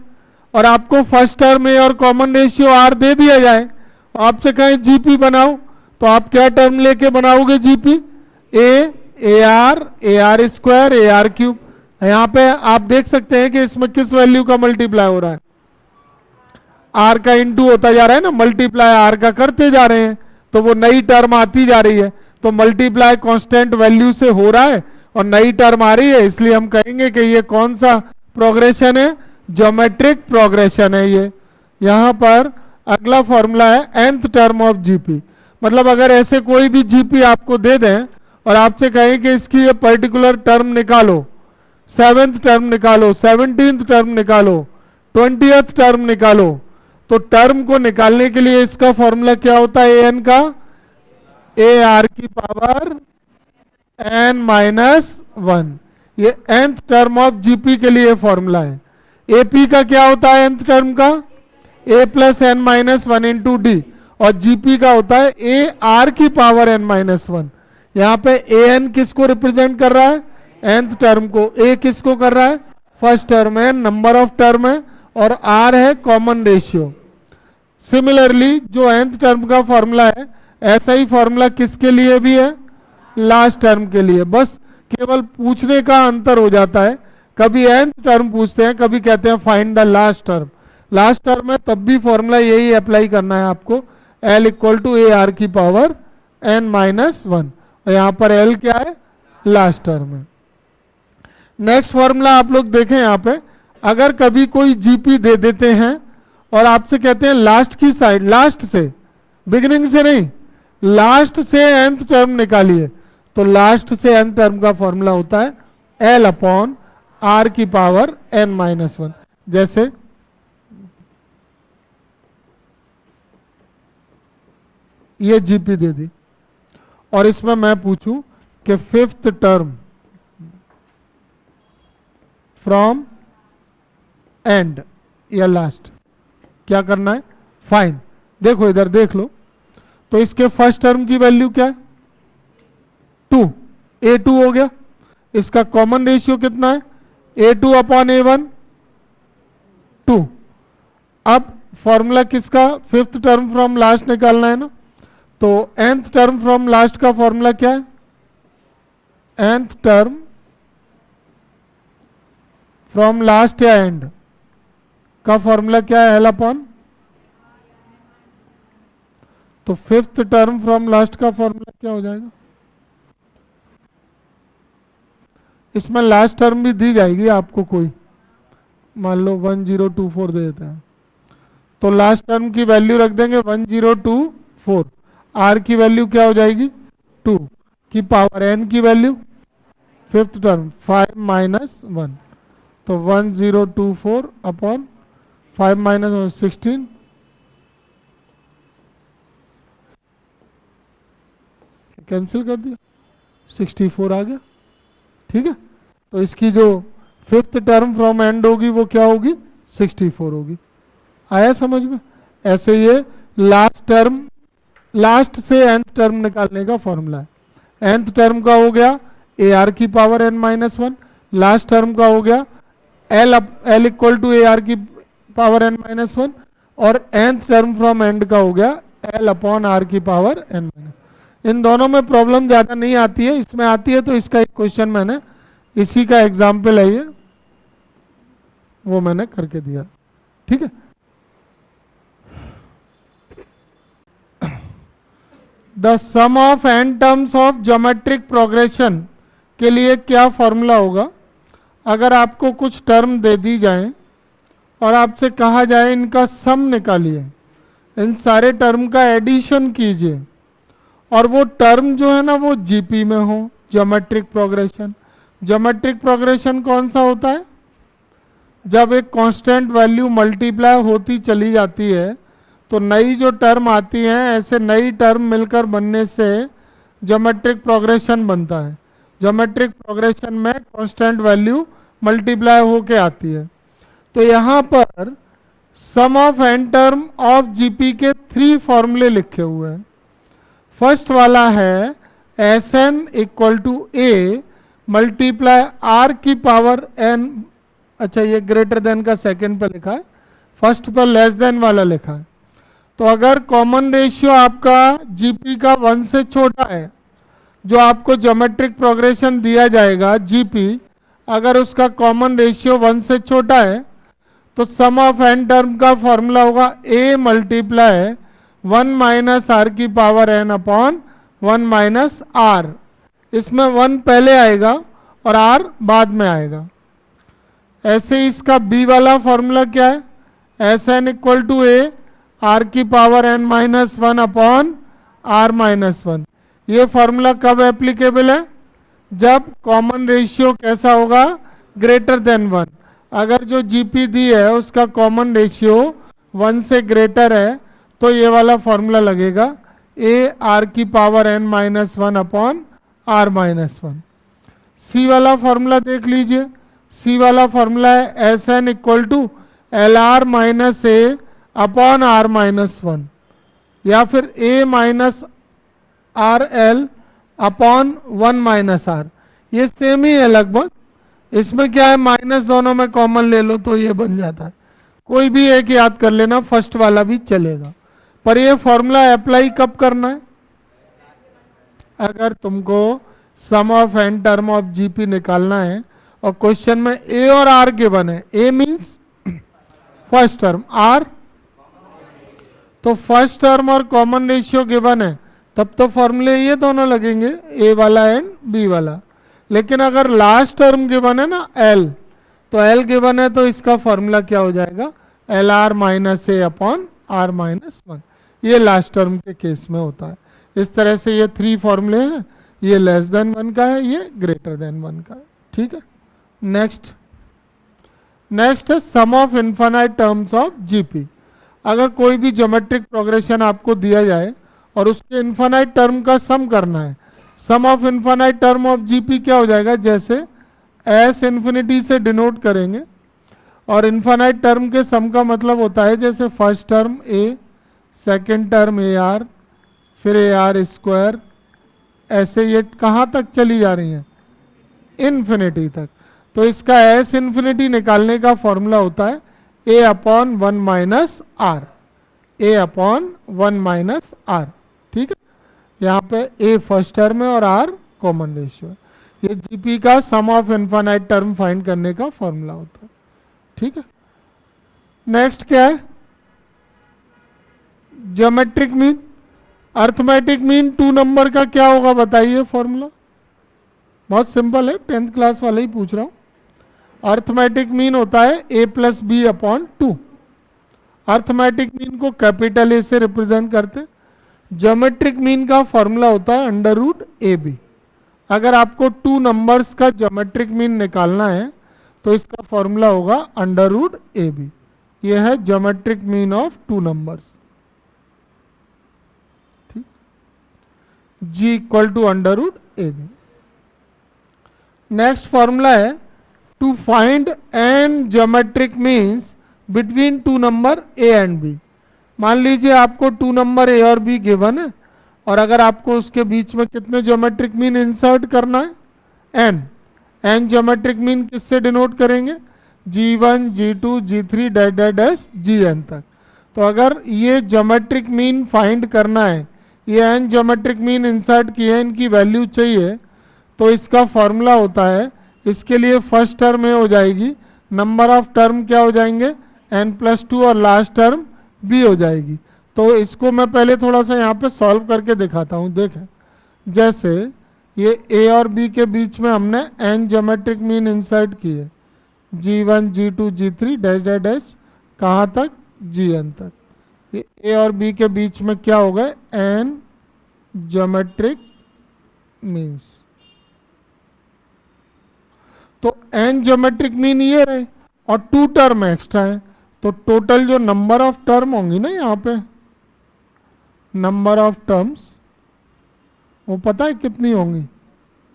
और आपको फर्स्ट टर्म ए और कॉमन रेशियो आर दे दिया जाए, आपसे कहें जीपी बनाओ, तो आप क्या टर्म लेके बनाओगे GP, A R square A R cube. यहाँ पे आप देख सकते हैं कि इसमें किस वैल्यू का मल्टीप्लाई हो रहा है, आर का इंटू होता जा रहा है ना, मल्टीप्लाई आर का करते जा रहे हैं तो वो नई टर्म आती जा रही है। तो मल्टीप्लाई कांस्टेंट वैल्यू से हो रहा है और नई टर्म आ रही है, इसलिए हम कहेंगे कि ये कौन सा प्रोग्रेशन है, ज्योमेट्रिक प्रोग्रेशन है ये। यहां पर अगला फॉर्मूला है nth टर्म ऑफ जीपी। मतलब अगर ऐसे कोई भी जीपी आपको दे दें और आपसे कहें कि इसकी ये पर्टिकुलर टर्म निकालो, 7th टर्म निकालो, 17th टर्म निकालो, 20th टर्म निकालो, तो टर्म को निकालने के लिए इसका फॉर्मूला क्या होता है एन का, ए आर की पावर n -1। ये nth टर्म ऑफ जीपी के लिए फॉर्मूला है। एपी का क्या होता है nth टर्म का, a plus n minus one into d, और जीपी का होता है ए आर की पावर n-1। यहाँ पे ए एन किसको रिप्रेजेंट कर रहा है, nth टर्म को, a किसको कर रहा है, फर्स्ट टर्म है, नंबर ऑफ टर्म है, और r है कॉमन रेशियो। सिमिलरली जो nth टर्म का फॉर्मूला है, ऐसा ही फॉर्मूला किसके लिए भी है, लास्ट टर्म के लिए। बस केवल पूछने का अंतर हो जाता है, कभी nth टर्म पूछते हैं, कभी कहते हैं find the last term. Last term है तब भी फॉर्मूला यही अप्लाई करना है आपको, L equal to A R की पावर n-1, और यहां पर L क्या है, लास्ट टर्म है। नेक्स्ट फॉर्मूला आप लोग देखें यहां पे, अगर कभी कोई जीपी दे देते हैं और आपसे कहते हैं लास्ट की साइड, लास्ट से, बिगिनिंग से नहीं, लास्ट से nth टर्म निकालिए, तो लास्ट से nth टर्म का फॉर्मूला होता है L अपॉन आर की पावर n-1। जैसे ये जीपी दे दी और इसमें मैं पूछूं कि 5th टर्म फ्रॉम एंड या लास्ट, क्या करना है, फाइंड। देखो इधर देख लो, तो इसके फर्स्ट टर्म की वैल्यू क्या है, 2, a2 हो गया। इसका कॉमन रेशियो कितना है, a2 अपॉन a1, 2। अब फॉर्मूला किसका, 5th टर्म फ्रॉम लास्ट निकालना है ना, तो nth टर्म फ्रॉम लास्ट का फॉर्मूला क्या है, nth टर्म फ्रॉम लास्ट या एंड का फॉर्मूला क्या है, L अपॉन, तो 5th टर्म फ्रॉम लास्ट का फॉर्मूला क्या हो जाएगा, इसमें लास्ट टर्म भी दी जाएगी आपको, कोई मान लो 1024 दे देते हैं, तो लास्ट टर्म की वैल्यू रख देंगे 1024, आर की वैल्यू क्या हो जाएगी, 2 की पावर एन की वैल्यू 5th टर्म 5-1, तो 1024 अपॉन 5 - 16, कैंसिल कर दिया, 64 आ गया। ठीक है, तो इसकी जो 5th टर्म फ्रॉम एंड होगी वो क्या होगी, 64 होगी। आया समझ में, ऐसे ये लास्ट टर्म, लास्ट से nth टर्म निकालने का फॉर्मूला है। nth टर्म का हो गया ए आर की पावर n-1, लास्ट टर्म का हो गया L equal to A R की पावर n-1, और nth टर्म फ्रॉम एंड का हो गया L अपॉन आर की पावर n-। इन दोनों में प्रॉब्लम ज़्यादा नहीं आती है, इसमें आती है तो इसका एक क्वेश्चन मैंने, इसी का एग्जाम्पल है ये, वो मैंने करके दिया। ठीक है, the sum of n terms of geometric progression के लिए क्या फॉर्मूला होगा। अगर आपको कुछ टर्म दे दी जाए और आपसे कहा जाए इनका सम निकालिए, इन सारे टर्म का एडिशन कीजिए, और वो टर्म जो है ना वो जीपी में हो, ज्योमेट्रिक प्रोग्रेशन। ज्योमेट्रिक प्रोग्रेशन कौन सा होता है, जब एक कांस्टेंट वैल्यू मल्टीप्लाई होती चली जाती है तो नई जो टर्म आती हैं, ऐसे नई टर्म मिलकर बनने से ज्योमेट्रिक प्रोग्रेशन बनता है। ज्योमेट्रिक प्रोग्रेशन में कांस्टेंट वैल्यू मल्टीप्लाई होके आती है। तो यहाँ पर sum of N term of GP के 3 फॉर्मूले लिखे हुए हैं। फर्स्ट वाला है S N equal to A multiply R की पावर एन, अच्छा ये ग्रेटर देन का सेकंड पे लिखा है, फर्स्ट पर लेस देन वाला लिखा है। तो अगर कॉमन रेशियो आपका जीपी का 1 से छोटा है, जो आपको ज्योमेट्रिक प्रोग्रेशन दिया जाएगा जीपी, अगर उसका कॉमन रेशियो 1 से छोटा है तो सम ऑफ एन टर्म का फॉर्मूला होगा ए मल्टीप्लाई 1 - आर की power n upon 1 minus r, इसमें 1 पहले आएगा और आर बाद में आएगा। ऐसे इसका बी वाला फॉर्मूला क्या है, S N equal to A R की power N minus 1 upon are minus 1। ये फॉर्मूला कब एप्लीकेबल है, जब कॉमन रेशियो कैसा होगा, ग्रेटर देन 1। अगर जो जीपी दी है उसका कॉमन रेशियो 1 से ग्रेटर है तो ये वाला फॉर्मूला लगेगा, ए आर की power N minus 1 upon are minus 1। C वाला फॉर्मूला देख लीजिए, सी वाला फॉर्मूला है S N equal to L are minus A upon are minus 1, या फिर A minus R L upon 1 minus R. ये सेम ही है लगभग, इसमें क्या है माइनस दोनों में कॉमन ले लो तो ये बन जाता है। कोई भी एक याद कर लेना, फर्स्ट वाला भी चलेगा। पर ये फॉर्मूला अप्लाई कब करना है, अगर तुमको sum of N term of GP निकालना है और क्वेश्चन में ए और आर गिवन है, ए मींस फर्स्ट टर्म, आर तो फर्स्ट टर्म और कॉमन रेशियो गिवन है, तब तो फॉर्मूले ये दोनों लगेंगे, ए वाला एंड बी वाला। लेकिन अगर लास्ट टर्म गिवन है ना एल, तो एल गिवन है तो इसका फॉर्मूला क्या हो जाएगा, l are minus A upon are minus 1। ये लास्ट टर्म के केस में होता है। इस तरह से ये 3 फॉर्मूले हैं, ये लेस देन 1 का है, ये ग्रेटर देन 1 का है। ठीक है, नेक्स्ट है sum of infinite terms of GP. अगर कोई भी ज्योमेट्रिक प्रोग्रेशन आपको दिया जाए और उसके इनफाइनाइट टर्म का सम करना है, sum of infinite term of GP क्या हो जाएगा, जैसे एस इन्फिनिटी से डिनोट करेंगे, और इनफाइनाइट टर्म के सम का मतलब होता है जैसे first term A, second term A R, फिर ए आर स्क्वायर, ऐसे ये कहाँ तक चली जा रही हैं, इन्फिनिटी तक। तो इसका एस इन्फिनिटी निकालने का फॉर्मूला होता है A upon 1 minus R, A upon 1 minus R. ठीक है, यहाँ पे ए फर्स्ट टर्म है और आर कॉमन रेशियो है। ये जीपी का सम ऑफ इनफाइनाइट टर्म फाइंड करने का फॉर्मूला होता है। ठीक है, नेक्स्ट क्या है, geometric mean. Arithmetic mean 2 number का क्या होगा बताइए फॉर्मूला, बहुत सिंपल है, 10th क्लास वाला ही पूछ रहा हूं। अर्थमेटिक मीन होता है A plus B upon 2। Arithmetic mean को कैपिटल ए से रिप्रेजेंट करते हैं। ज्योमेट्रिक मीन का फॉर्मूला होता है अंडर रूट ए बी। अगर आपको 2 नंबर्स का ज्योमेट्रिक मीन निकालना है तो इसका फॉर्मूला होगा अंडर रूट ए बी। यह है ज्योमेट्रिक मीन ऑफ 2 नंबर्स। ठीक, G equal to under root A B. Next formula है to find N geometric means between 2 number A and B. मान लीजिए आपको 2 नंबर ए और बी गिवन है और अगर आपको उसके बीच में कितने ज्योमेट्रिक मीन इंसर्ट करना है, एन। एन ज्योमेट्रिक मीन किससे डिनोट करेंगे, G1, G2, G3 dash dash dash Gn तक। तो अगर ये ज्योमेट्रिक मीन फाइंड करना है, ये एन ज्योमेट्रिक मीन इंसर्ट किए, इनकी वैल्यू चाहिए, तो इसका फॉर्मूला होता है, इसके लिए फर्स्ट टर्म ए हो जाएगी, नंबर ऑफ टर्म क्या हो जाएंगे n+2 और लास्ट टर्म b हो जाएगी। तो इसको मैं पहले थोड़ा सा यहाँ पे सॉल्व करके दिखाता हूँ। देखें, जैसे ये a और b के बीच में हमने n ज्योमेट्रिक मीन इंसर्ट किए, G1, G2, G3 dash dash dash कहाँ तक, Gn तक। ये a और b के बीच में क्या हो गए, n ज्योमेट्रिक मीन्स। तो n ज्योमेट्रिक मीन ये रहे और 2 टर्म एक्स्ट्रा है, तो टोटल जो नंबर ऑफ टर्म होंगी ना यहाँ पे, नंबर ऑफ टर्म्स वो पता है कितनी होंगी,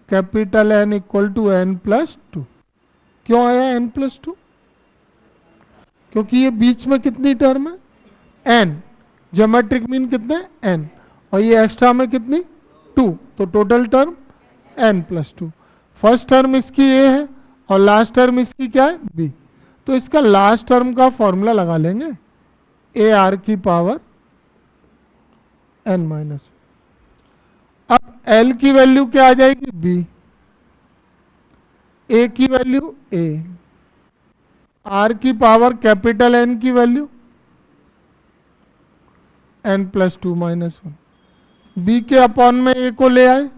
capital N equal to n+2। क्यों आया n+2, क्योंकि ये बीच में कितनी टर्म है, n। ज्योमेट्रिक मीन कितने, n, और ये एक्स्ट्रा में कितनी, 2, तो total term n+2। First term इसकी a है और लास्ट टर्म इसकी क्या है, b। तो इसका लास्ट टर्म का फॉर्मूला लगा लेंगे, ए आर की पावर n-। अब l की वैल्यू क्या आ जाएगी, b, a की वैल्यू a, r की पावर कैपिटल N की वैल्यू n+2 - 1। बी के अपॉन में ए को ले आए,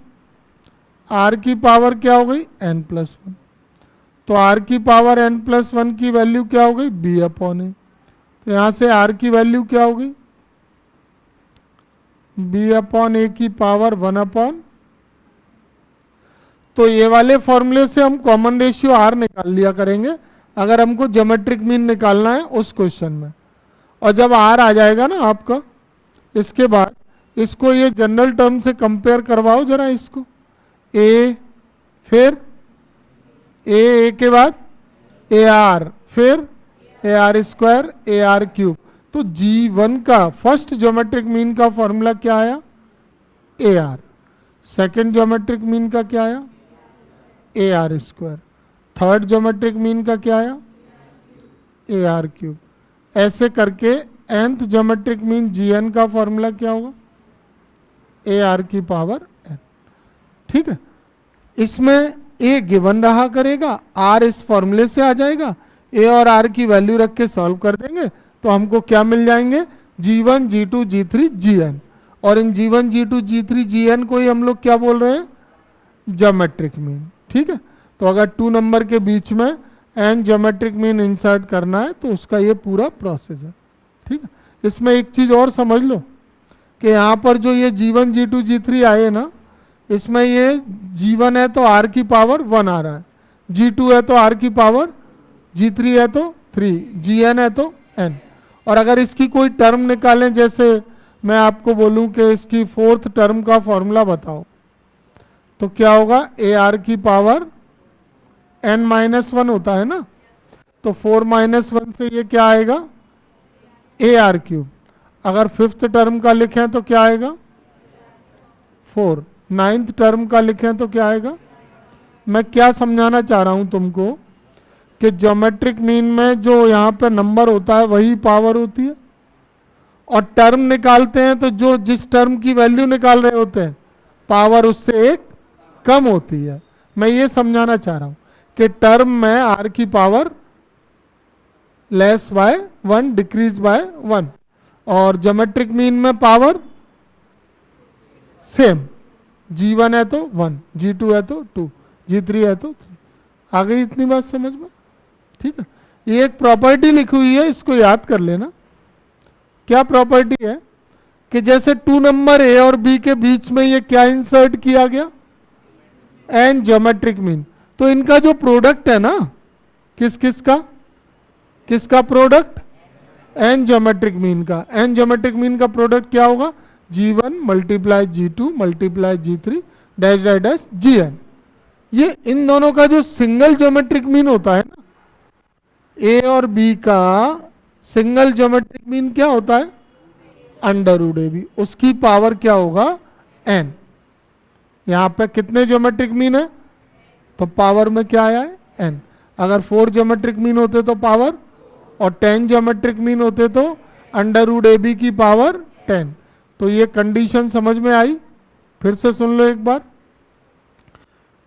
आर की पावर क्या हो गई n+1, तो आर की पावर n+1 की वैल्यू क्या हो गई बी अपॉन ए, तो यहां से आर की वैल्यू क्या हो गई बी अपॉन ए की पावर 1 अपॉन, तो ये वाले फॉर्मूले से हम कॉमन रेशियो आर निकाल लिया करेंगे अगर हमको ज्योमेट्रिक मीन निकालना है उस क्वेश्चन में। और जब आर आ जाएगा ना आपका, इसके बाद इसको ये जनरल टर्म से कंपेयर करवाओ जरा इसको, ए फिर ए के बाद ए आर फिर A R square A R cube, तो G1 का फर्स्ट ज्योमेट्रिक मीन का फॉर्मूला क्या आया A R, second geometric mean का क्या आया A R square, third geometric mean का क्या आया ए आर क्यूब, ऐसे करके nth ज्योमेट्रिक मीन Gn का फॉर्मूला क्या होगा ए आर की पावर n। ठीक है, इसमें ए गिवन रहा करेगा, आर इस फॉर्मूले से आ जाएगा, ए और आर की वैल्यू रख के सॉल्व कर देंगे तो हमको क्या मिल जाएंगे G1 G2 G3 Gn, और इन G1 G2 G3 Gn को ही हम लोग क्या बोल रहे हैं ज्योमेट्रिक मीन। ठीक है, तो अगर 2 नंबर के बीच में n ज्योमेट्रिक मीन इंसर्ट करना है तो उसका ये पूरा प्रोसेस है। ठीक है, इसमें एक चीज और समझ लो कि यहाँ पर जो ये G1 G2 G3 आए ना, इसमें ये G1 है तो r की पावर 1 आ रहा है, G2 है तो r की पावर, G3 है तो 3, Gn है तो n। और अगर इसकी कोई टर्म निकालें, जैसे मैं आपको बोलूं कि इसकी फोर्थ टर्म का फॉर्मूला बताओ, तो क्या होगा ए आर की पावर n-1 होता है ना, तो 4-1 से ये क्या आएगा ए आर क्यूब। अगर फिफ्थ टर्म का लिखें तो क्या आएगा 4, नाइन्थ टर्म का लिखें तो क्या आएगा। मैं क्या समझाना चाह रहा हूं तुमको कि ज्योमेट्रिक मीन में जो यहाँ पे नंबर होता है वही पावर होती है, और टर्म निकालते हैं तो जो जिस टर्म की वैल्यू निकाल रहे होते हैं पावर उससे एक कम होती है। मैं ये समझाना चाह रहा हूं कि टर्म में आर की power less bye 1 decrease by 1, और ज्योमेट्रिक मीन में पावर सेम, G1 है तो 1, G2 है तो 2, G3 है तो 3। आ गई इतनी बात समझ में। ठीक है, ये एक प्रॉपर्टी लिखी हुई है, इसको याद कर लेना। क्या प्रॉपर्टी है कि जैसे 2 नंबर ए और बी के बीच में ये क्या इंसर्ट किया गया एन ज्योमेट्रिक मीन, तो इनका जो प्रोडक्ट है ना, किसका प्रोडक्ट एन ज्योमेट्रिक मीन का, एन ज्योमेट्रिक मीन का प्रोडक्ट क्या होगा G1 multiply G2 multiply G3 dash dash dash Gn। ये इन दोनों का जो सिंगल ज्योमेट्रिक मीन होता है ना, ए और बी का सिंगल ज्योमेट्रिक मीन क्या होता है √AB, उसकी पावर क्या होगा n। यहां पे कितने ज्योमेट्रिक मीन है तो पावर में क्या आया है n। अगर 4 ज्योमेट्रिक मीन होते तो पावर, और 10 ज्योमेट्रिक मीन होते तो √AB की पावर 10। तो ये कंडीशन समझ में आई, फिर से सुन लो एक बार।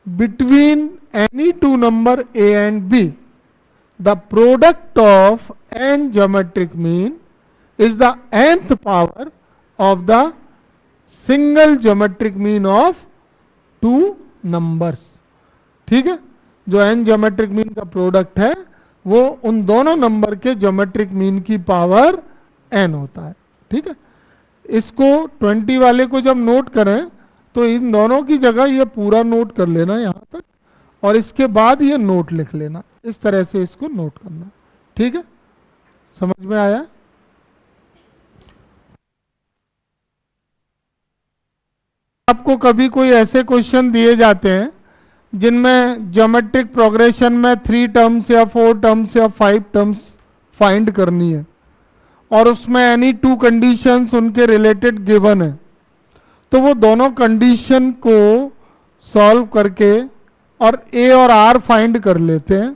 Between any 2 number a and b the product of n geometric mean is the nth power of the single geometric mean of 2 numbers. ठीक है, जो n ज्योमेट्रिक मीन का प्रोडक्ट है वो उन दोनों नंबर के ज्योमेट्रिक मीन की पावर n होता है। ठीक है, इसको 20 वाले को जब नोट करें तो इन दोनों की जगह ये पूरा नोट कर लेना यहां तक, और इसके बाद ये नोट लिख लेना, इस तरह से इसको नोट करना। ठीक है, समझ में आया। आपको कभी कोई ऐसे क्वेश्चन दिए जाते हैं जिनमें ज्योमेट्रिक प्रोग्रेशन में 3 टर्म्स या 4 टर्म्स या 5 टर्म्स फाइंड करनी है, और उसमें एनी 2 कंडीशंस उनके रिलेटेड गिवन है, तो वो दोनों कंडीशन को सॉल्व करके और ए और आर फाइंड कर लेते हैं,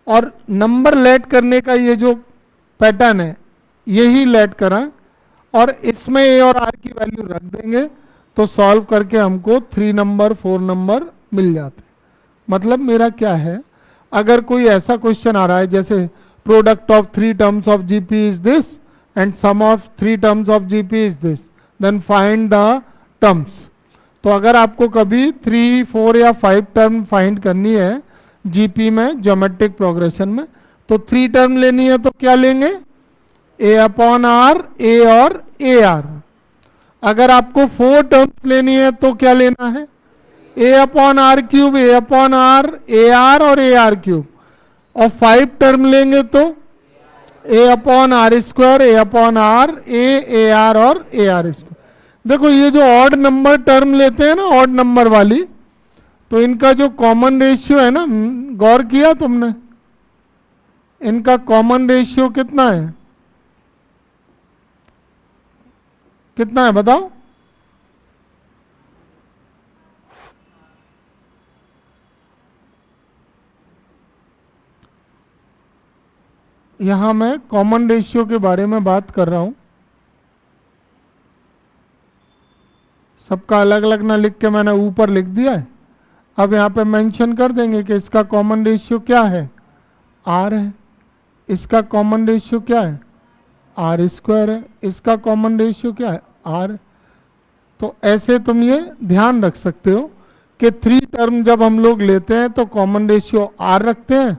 और नंबर लेट करने का ये जो पैटर्न है यही लेट करा, और इसमें ए और आर की वैल्यू रख देंगे तो सॉल्व करके हमको 3 नंबर 4 नंबर मिल जाते हैं। मतलब मेरा क्या है, अगर कोई ऐसा क्वेश्चन आ रहा है जैसे product of 3 terms of GP is this and sum of 3 terms of GP is this, then find the terms. तो अगर आपको कभी 3, 4 या 5 टर्म फाइंड करनी है जीपी में, ज्योमेट्रिक प्रोग्रेशन में, तो 3 टर्म लेनी है तो क्या लेंगे, ए अपॉन आर, ए और ए आर। अगर आपको 4 टर्म्स लेनी है तो क्या लेना है, A upon R cube, A upon R, A R और ए आर क्यूब। और 5 टर्म लेंगे तो A upon R square, A upon R, A R और ए आर स्क्वायर। देखो ये जो ऑड नंबर टर्म लेते हैं ना, ऑड नंबर वाली, तो इनका जो कॉमन रेशियो है ना, गौर किया तुमने, इनका कॉमन रेशियो कितना है, कितना है बताओ, यहां मैं कॉमन रेशियो के बारे में बात कर रहा हूं। सबका अलग अलग ना लिख के मैंने ऊपर लिख दिया है। अब यहाँ पे मेंशन कर देंगे कि इसका कॉमन रेशियो क्या है, आर है। इसका कॉमन रेशियो क्या है, आर स्क्वायर है। इसका कॉमन रेशियो क्या है, आर। तो ऐसे तुम ये ध्यान रख सकते हो कि 3 टर्म जब हम लोग लेते हैं तो कॉमन रेशियो आर रखते हैं,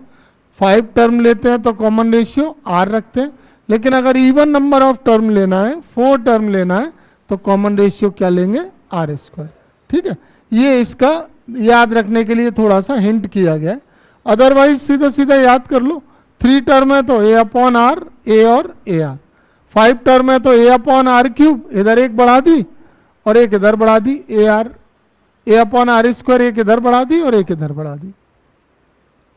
5 टर्म लेते हैं तो कॉमन रेशियो आर रखते हैं। लेकिन अगर इवन नंबर ऑफ टर्म लेना है, 4 टर्म लेना है, तो कॉमन रेशियो क्या लेंगे, आर स्क्वायर। ठीक है, ये इसका याद रखने के लिए थोड़ा सा हिंट किया गया है। अदरवाइज सीधा सीधा याद कर लो। 3 टर्म है तो ए अपॉन आर, ए और ए आर। 5 टर्म है तो ए अपॉन आर क्यूब, इधर एक बढ़ा दी और एक इधर बढ़ा दी, A R, A upon R square, एक इधर बढ़ा दी और एक इधर बढ़ा दी।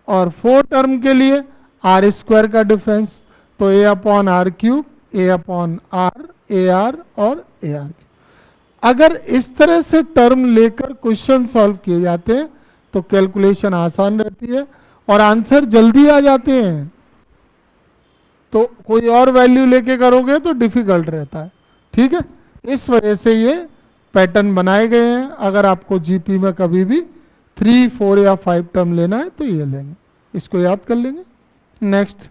और 4 टर्म के लिए आर स्क्वायर का डिफरेंस, तो A upon R cube, A upon R, A R और ए आर। अगर इस तरह से टर्म लेकर क्वेश्चन सॉल्व किए जाते हैं तो कैलकुलेशन आसान रहती है और आंसर जल्दी आ जाते हैं। तो कोई और वैल्यू लेके करोगे तो डिफिकल्ट रहता है। ठीक है, इस वजह से ये पैटर्न बनाए गए हैं। अगर आपको जीपी में कभी भी 3, 4 या 5 टर्म लेना है तो ये लेंगे, इसको याद कर लेंगे। नेक्स्ट,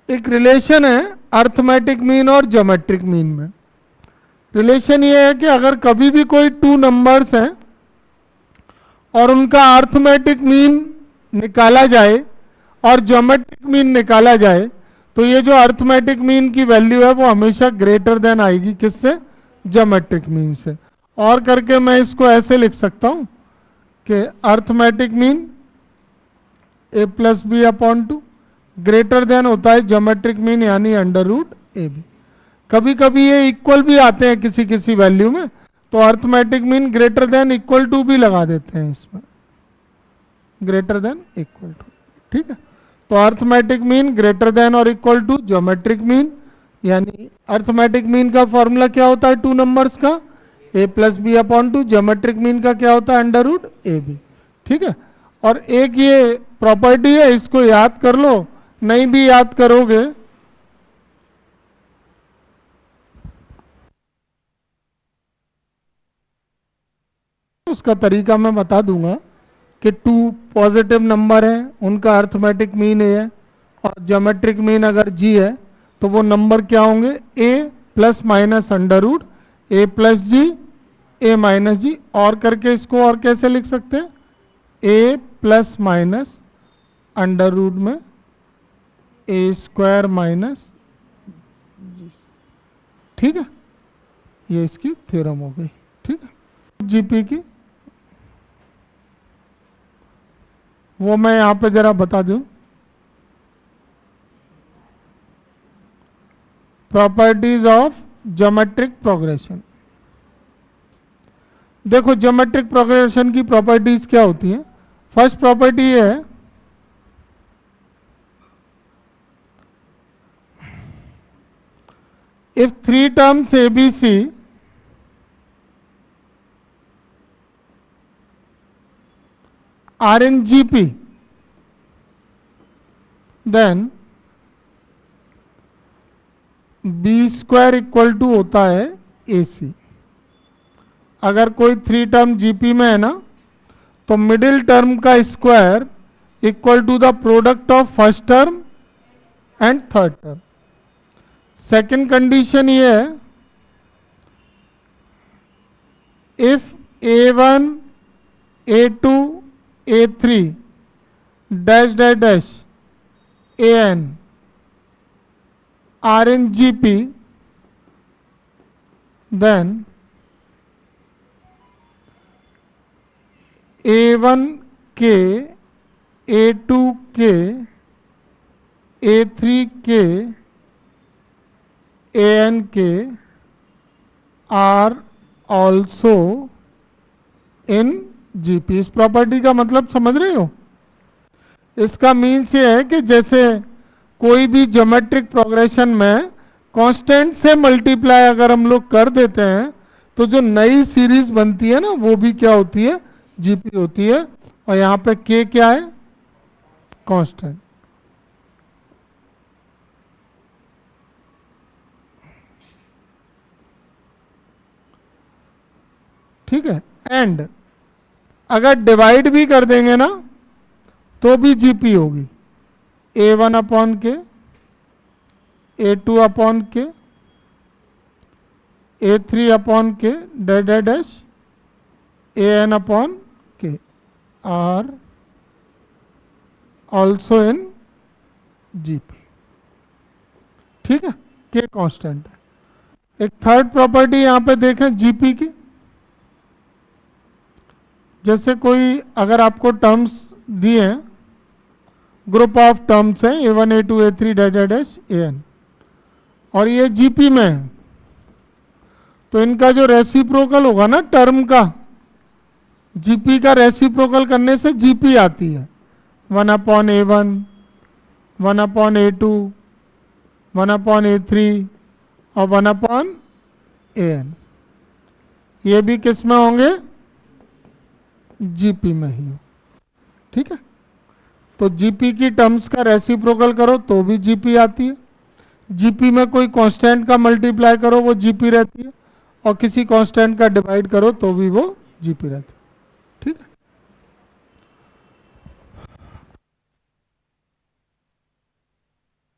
एक रिलेशन है अर्थमेटिक मीन और ज्योमेट्रिक मीन में। रिलेशन ये है कि अगर कभी भी कोई 2 नंबर्स हैं और उनका अर्थमेटिक मीन निकाला जाए और ज्योमेट्रिक मीन निकाला जाए, तो ये जो अर्थमेटिक मीन की वैल्यू है वो हमेशा ग्रेटर देन आएगी किससे, ज्योमेट्रिक मीन से। और करके मैं इसको ऐसे लिख सकता हूं कि arithmetic mean A plus B upon 2 greater than होता है ज्योमेट्रिक मीन यानी अंडर रूट ए बी। कभी कभी ये इक्वल भी आते हैं किसी किसी वैल्यू में, तो arithmetic mean greater than equal to भी लगा देते हैं इसमें, ग्रेटर देन इक्वल टू। ठीक है, तो अर्थमेटिक मीन ग्रेटर देन और इक्वल टू ज्योमेट्रिक मीन, यानी अर्थमेटिक मीन का फॉर्मूला क्या होता है 2 नंबर्स का, A plus B upon 2। Geometric mean का क्या होता है, अंडर रूट ए बी। ठीक है, और एक ये प्रॉपर्टी है, इसको याद कर लो, नहीं भी याद करोगे उसका तरीका मैं बता दूंगा कि 2 पॉजिटिव नंबर है, उनका अर्थमेटिक मीन ए है और ज्योमेट्रिक मीन अगर जी है तो वो नंबर क्या होंगे, ए प्लस माइनस अंडर रूट ए प्लस जी, ए माइनस जी। और करके इसको और कैसे लिख सकते हैं, ए प्लस माइनस अंडर रूट में ए स्क्वायर माइनस जी। ठीक है, ये इसकी थ्योरम हो गई। ठीक है, जीपी की वो मैं यहां पे जरा बता दूं, प्रॉपर्टीज ऑफ ज्योमेट्रिक प्रोग्रेशन। देखो ज्योमेट्रिक प्रोग्रेशन की प्रॉपर्टीज क्या होती हैं। फर्स्ट प्रॉपर्टी ये है, if 3 terms ABC are in GP, then B square equal to होता है AC। अगर कोई 3 टर्म GP में है ना, तो मिडिल टर्म का square equal to the product of first term and third term. Second condition ये है if A1 A2 A3 dash dash dash AN are in GP, then A1 के A2 के A3 के AN के are also in GP. इस property का मतलब समझ रहे हो? इसका मीन्स ये है कि जैसे कोई भी ज्योमेट्रिक प्रोग्रेशन में कांस्टेंट से मल्टीप्लाई अगर हम लोग कर देते हैं तो जो नई सीरीज बनती है ना वो भी क्या होती है? जीपी होती है। और यहां पे के क्या है? कांस्टेंट। ठीक है। एंड अगर डिवाइड भी कर देंगे ना तो भी जीपी होगी। A1 अपॉन के, A2 अपॉन के, A3 अपॉन के dash dash dash AN upon के आर ऑल्सो इन जीपी। ठीक है, के कांस्टेंट है। एक थर्ड प्रॉपर्टी यहां पे देखें जीपी की। जैसे कोई अगर आपको टर्म्स दिए हैं, ग्रुप ऑफ टर्म्स है A1 A2 A3 dash dash dash AN, और ये जीपी में है, तो इनका जो रेसिप्रोकल होगा ना टर्म का, जीपी का रेसिप्रोकल करने से जीपी आती है। 1 upon A1, 1 upon A2, 1 upon A3 और 1 अपॉन AN। ये भी किस में होंगे? जीपी में ही। ठीक है, तो जीपी की टर्म्स का रेसिप्रोकल करो तो भी जीपी आती है। जीपी में कोई कांस्टेंट का मल्टीप्लाई करो वो जीपी रहती है, और किसी कांस्टेंट का डिवाइड करो तो भी वो जीपी रहती है। ठीक है।